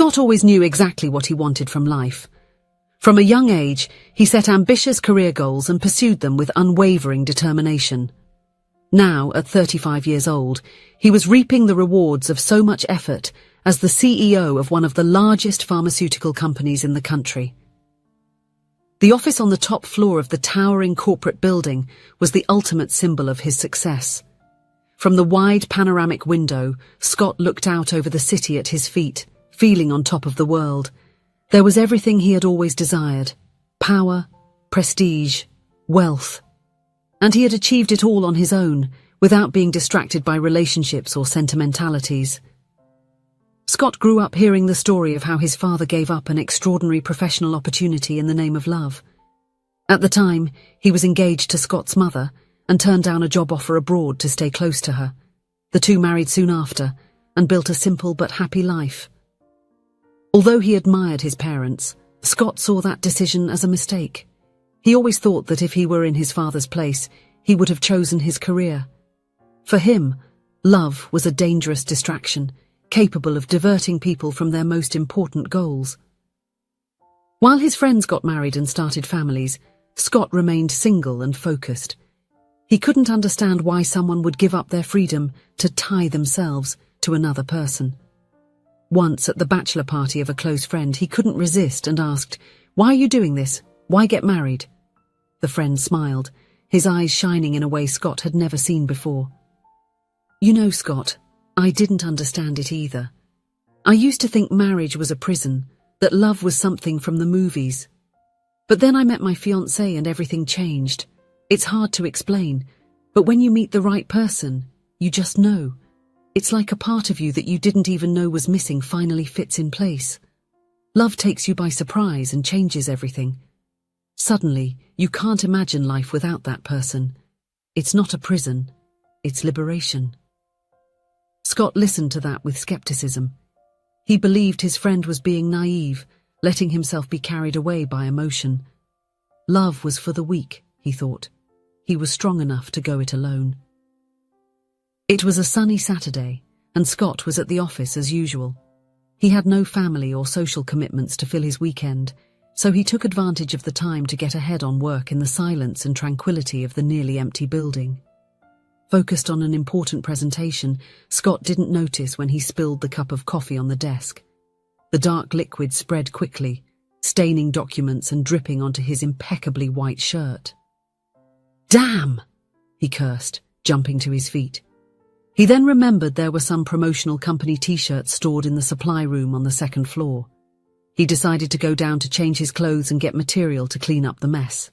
Scott always knew exactly what he wanted from life. From a young age, he set ambitious career goals and pursued them with unwavering determination. Now, at 35 years old, he was reaping the rewards of so much effort as the CEO of one of the largest pharmaceutical companies in the country. The office on the top floor of the towering corporate building was the ultimate symbol of his success. From the wide panoramic window, Scott looked out over the city at his feet, feeling on top of the world. There was everything he had always desired: power, prestige, wealth. And he had achieved it all on his own, without being distracted by relationships or sentimentalities. Scott grew up hearing the story of how his father gave up an extraordinary professional opportunity in the name of love. At the time, he was engaged to Scott's mother and turned down a job offer abroad to stay close to her. The two married soon after and built a simple but happy life. Although he admired his parents, Scott saw that decision as a mistake. He always thought that if he were in his father's place, he would have chosen his career. For him, love was a dangerous distraction, capable of diverting people from their most important goals. While his friends got married and started families, Scott remained single and focused. He couldn't understand why someone would give up their freedom to tie themselves to another person. Once at the bachelor party of a close friend, he couldn't resist and asked, "Why are you doing this? Why get married?" The friend smiled, his eyes shining in a way Scott had never seen before. "You know, Scott, I didn't understand it either. I used to think marriage was a prison, that love was something from the movies. But then I met my fiancé and everything changed. It's hard to explain, but when you meet the right person, you just know. It's like a part of you that you didn't even know was missing finally fits in place. Love takes you by surprise and changes everything. Suddenly, you can't imagine life without that person. It's not a prison, it's liberation." Scott listened to that with skepticism. He believed his friend was being naive, letting himself be carried away by emotion. Love was for the weak, he thought. He was strong enough to go it alone. It was a sunny Saturday, and Scott was at the office as usual. He had no family or social commitments to fill his weekend, so he took advantage of the time to get ahead on work in the silence and tranquility of the nearly empty building. Focused on an important presentation, Scott didn't notice when he spilled the cup of coffee on the desk. The dark liquid spread quickly, staining documents and dripping onto his impeccably white shirt. "Damn!" he cursed, jumping to his feet. He then remembered there were some promotional company t-shirts stored in the supply room on the second floor. He decided to go down to change his clothes and get material to clean up the mess.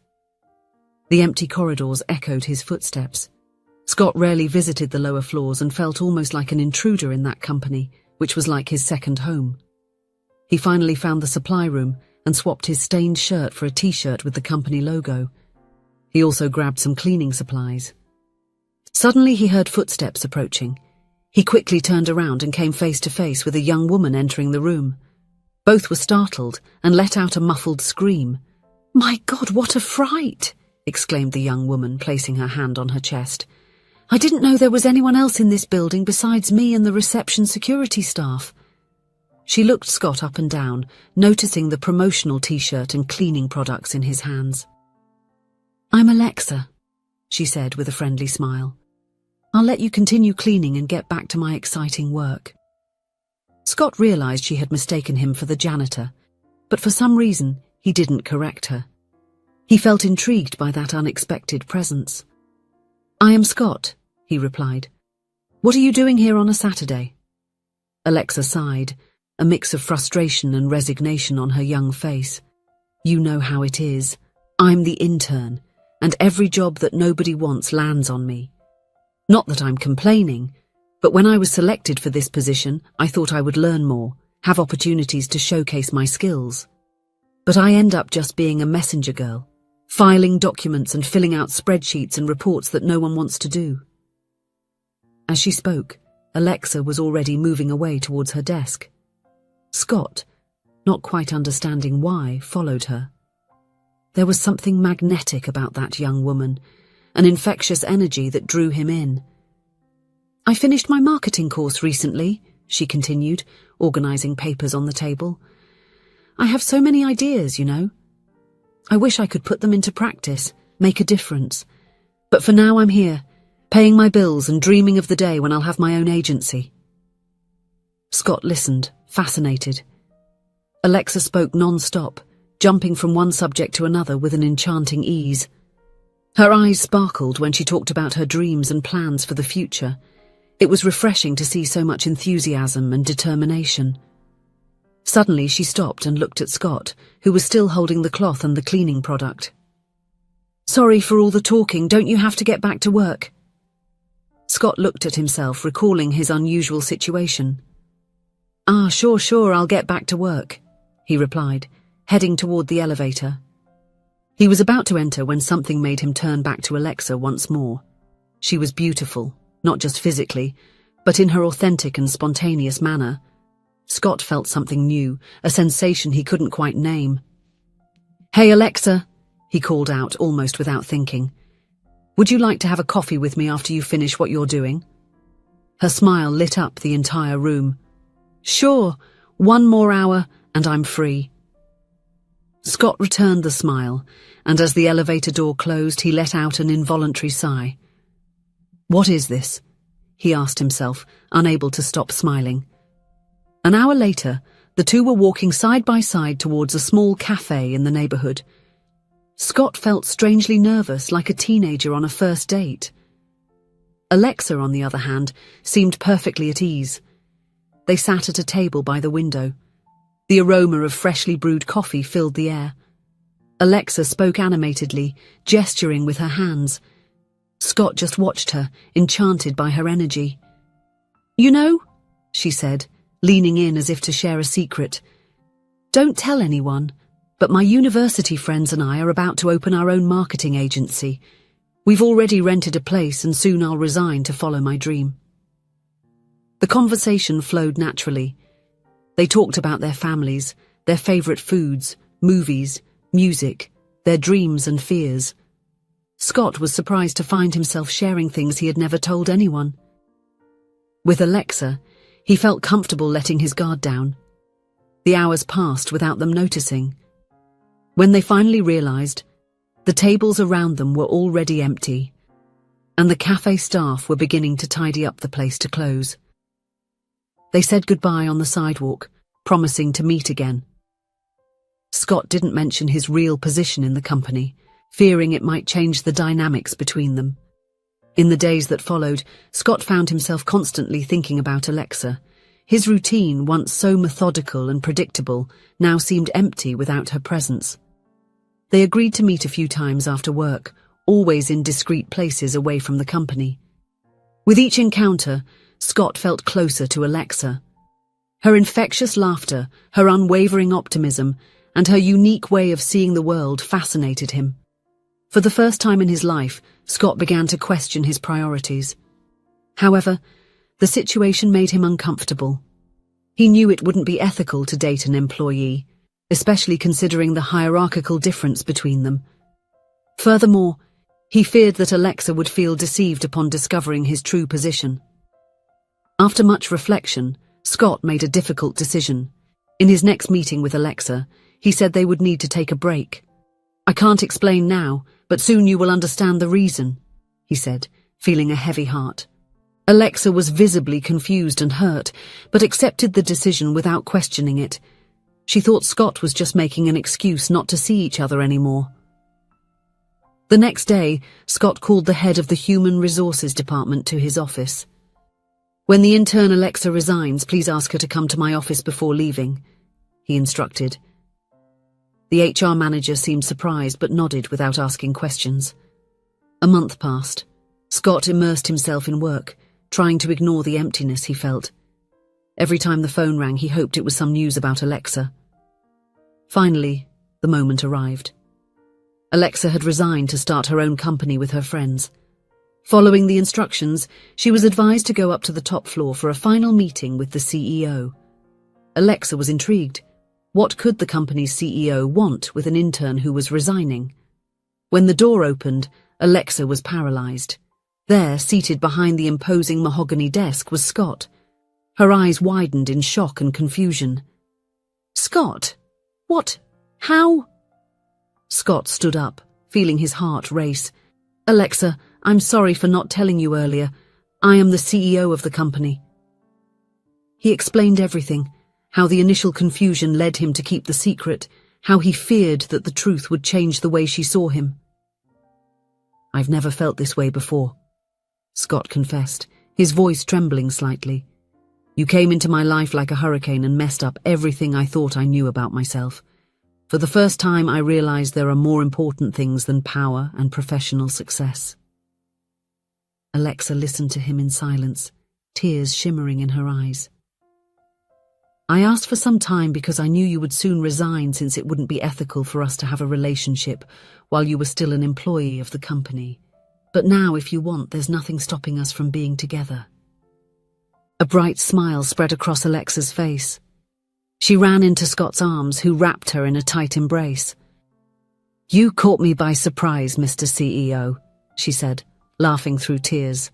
The empty corridors echoed his footsteps. Scott rarely visited the lower floors and felt almost like an intruder in that company, which was like his second home. He finally found the supply room and swapped his stained shirt for a t-shirt with the company logo. He also grabbed some cleaning supplies. Suddenly he heard footsteps approaching. He quickly turned around and came face to face with a young woman entering the room. Both were startled and let out a muffled scream. "My God, what a fright!" exclaimed the young woman, placing her hand on her chest. "I didn't know there was anyone else in this building besides me and the reception security staff." She looked Scott up and down, noticing the promotional t-shirt and cleaning products in his hands. "I'm Alexa," she said with a friendly smile. "I'll let you continue cleaning and get back to my exciting work." Scott realized she had mistaken him for the janitor, but for some reason he didn't correct her. He felt intrigued by that unexpected presence. "I am Scott," he replied. "What are you doing here on a Saturday?" Alexa sighed, a mix of frustration and resignation on her young face. "You know how it is. I'm the intern, and every job that nobody wants lands on me. Not that I'm complaining, but when I was selected for this position, I thought I would learn more, have opportunities to showcase my skills. But I end up just being a messenger girl, filing documents and filling out spreadsheets and reports that no one wants to do." As she spoke, Alexa was already moving away towards her desk. Scott, not quite understanding why, followed her. There was something magnetic about that young woman, an infectious energy that drew him in. "I finished my marketing course recently," she continued, organizing papers on the table. "I have so many ideas, you know. I wish I could put them into practice, make a difference. But for now I'm here, paying my bills and dreaming of the day when I'll have my own agency." Scott listened, fascinated. Alexa spoke non-stop, jumping from one subject to another with an enchanting ease. Her eyes sparkled when she talked about her dreams and plans for the future. It was refreshing to see so much enthusiasm and determination. Suddenly she stopped and looked at Scott, who was still holding the cloth and the cleaning product. "Sorry for all the talking, don't you have to get back to work?" Scott looked at himself, recalling his unusual situation. Sure, I'll get back to work," he replied, heading toward the elevator. He was about to enter when something made him turn back to Alexa once more. She was beautiful, not just physically, but in her authentic and spontaneous manner. Scott felt something new, a sensation he couldn't quite name. "Hey Alexa," he called out almost without thinking. "Would you like to have a coffee with me after you finish what you're doing?" Her smile lit up the entire room. "Sure, 1 more hour and I'm free." Scott returned the smile, and as the elevator door closed, he let out an involuntary sigh. "What is this?" he asked himself, unable to stop smiling. An hour later, the two were walking side by side towards a small cafe in the neighborhood. Scott felt strangely nervous, like a teenager on a first date. Alexa, on the other hand, seemed perfectly at ease. They sat at a table by the window. The aroma of freshly brewed coffee filled the air. Alexa spoke animatedly, gesturing with her hands. Scott just watched her, enchanted by her energy. "You know," she said, leaning in as if to share a secret, "don't tell anyone, but my university friends and I are about to open our own marketing agency. We've already rented a place and soon I'll resign to follow my dream." The conversation flowed naturally. They talked about their families, their favorite foods, movies, music, their dreams and fears. Scott was surprised to find himself sharing things he had never told anyone. With Alexa, he felt comfortable letting his guard down. The hours passed without them noticing. When they finally realized, the tables around them were already empty, and the cafe staff were beginning to tidy up the place to close. They said goodbye on the sidewalk, promising to meet again. Scott didn't mention his real position in the company, fearing it might change the dynamics between them. In the days that followed, Scott found himself constantly thinking about Alexa. His routine, once so methodical and predictable, now seemed empty without her presence. They agreed to meet a few times after work, always in discreet places away from the company. With each encounter, Scott felt closer to Alexa. Her infectious laughter, her unwavering optimism, and her unique way of seeing the world fascinated him. For the first time in his life, Scott began to question his priorities. However, the situation made him uncomfortable. He knew it wouldn't be ethical to date an employee, especially considering the hierarchical difference between them. Furthermore, he feared that Alexa would feel deceived upon discovering his true position. After much reflection, Scott made a difficult decision. In his next meeting with Alexa, he said they would need to take a break. "I can't explain now, but soon you will understand the reason," he said, feeling a heavy heart. Alexa was visibly confused and hurt, but accepted the decision without questioning it. She thought Scott was just making an excuse not to see each other anymore. The next day, Scott called the head of the Human Resources Department to his office. "When the intern Alexa resigns, please ask her to come to my office before leaving," he instructed. The HR manager seemed surprised but nodded without asking questions. A month passed. Scott immersed himself in work, trying to ignore the emptiness he felt. Every time the phone rang, he hoped it was some news about Alexa. Finally, the moment arrived. Alexa had resigned to start her own company with her friends. Following the instructions, she was advised to go up to the top floor for a final meeting with the CEO. Alexa was intrigued. What could the company's CEO want with an intern who was resigning? When the door opened, Alexa was paralyzed. There, seated behind the imposing mahogany desk, was Scott. Her eyes widened in shock and confusion. "Scott? What? How?" Scott stood up, feeling his heart race. "Alexa, I'm sorry for not telling you earlier. I am the CEO of the company." He explained everything, how the initial confusion led him to keep the secret, how he feared that the truth would change the way she saw him. "I've never felt this way before," Scott confessed, his voice trembling slightly. "You came into my life like a hurricane and messed up everything I thought I knew about myself. For the first time, I realized there are more important things than power and professional success." Alexa listened to him in silence, tears shimmering in her eyes. "I asked for some time because I knew you would soon resign, since it wouldn't be ethical for us to have a relationship while you were still an employee of the company. But now, if you want, there's nothing stopping us from being together." A bright smile spread across Alexa's face. She ran into Scott's arms, who wrapped her in a tight embrace. "You caught me by surprise, Mr. CEO," she said, laughing through tears.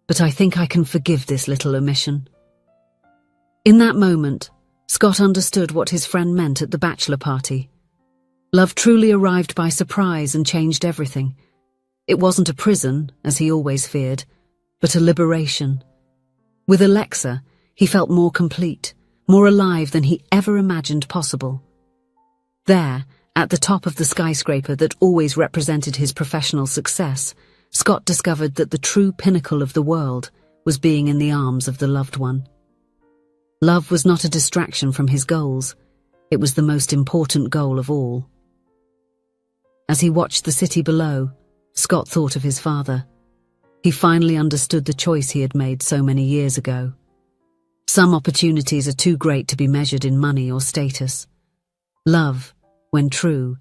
"But I think I can forgive this little omission." In that moment, Scott understood what his friend meant at the bachelor party. Love truly arrived by surprise and changed everything. It wasn't a prison, as he always feared, but a liberation. With Alexa, he felt more complete, more alive than he ever imagined possible. There, at the top of the skyscraper that always represented his professional success, Scott discovered that the true pinnacle of the world was being in the arms of the loved one. Love was not a distraction from his goals. It was the most important goal of all. As he watched the city below, Scott thought of his father. He finally understood the choice he had made so many years ago. Some opportunities are too great to be measured in money or status. Love, when true,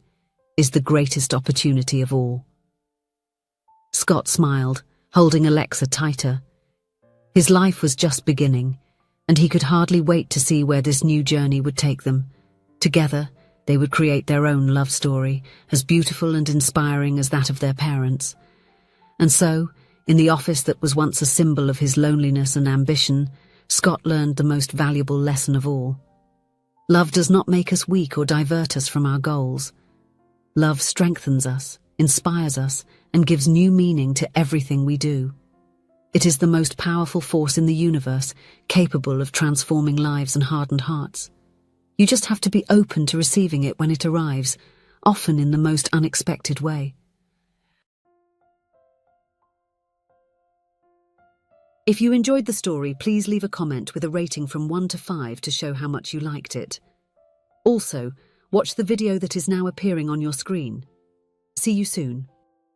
is the greatest opportunity of all. Scott smiled, holding Alexa tighter. His life was just beginning, and he could hardly wait to see where this new journey would take them. Together, they would create their own love story, as beautiful and inspiring as that of their parents. And so, in the office that was once a symbol of his loneliness and ambition, Scott learned the most valuable lesson of all. Love does not make us weak or divert us from our goals. Love strengthens us, inspires us, and gives new meaning to everything we do. It is the most powerful force in the universe, capable of transforming lives and hardened hearts. You just have to be open to receiving it when it arrives, often in the most unexpected way. If you enjoyed the story, please leave a comment with a rating from 1 to 5 to show how much you liked it. Also, watch the video that is now appearing on your screen. See you soon.